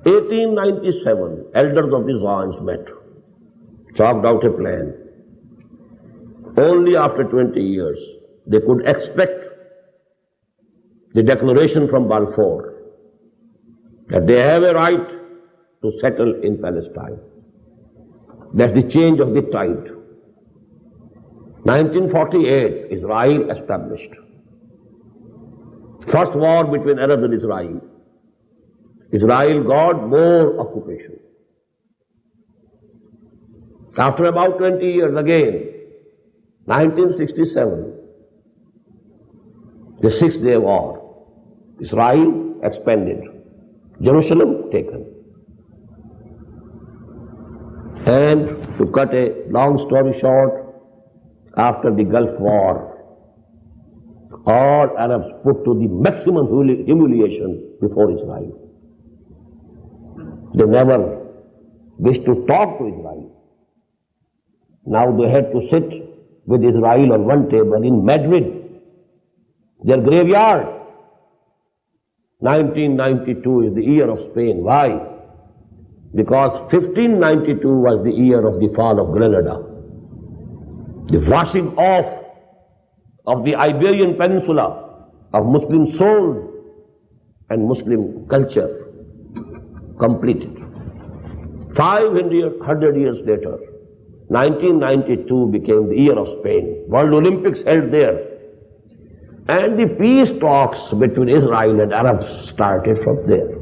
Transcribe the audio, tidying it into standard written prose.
1897, elders of the Zion's met, chalked out a plan. Only after 20 years, they could expect the declaration from Balfour that they have a right to settle in Palestine. That's the change of the tide. 1948, Israel established. First war between Arabs and Israel. Israel got more occupation. After about 20 years again, 1967, the Six-Day War. Israel expanded. Jerusalem taken. And to cut a long story short, after the Gulf War, all Arabs put to the maximum humiliation before Israel. They never wished to talk to Israel. Now they had to sit with Israel on one table in Madrid, their graveyard. 1992 is the year of Spain. Why? Because 1592 was the year of the fall of Granada. The washing off of the Iberian Peninsula of Muslim soul and Muslim culture completed. 500 years later, 1992 became the year of Spain. World Olympics held there. And the peace talks between Israel and Arabs started from there.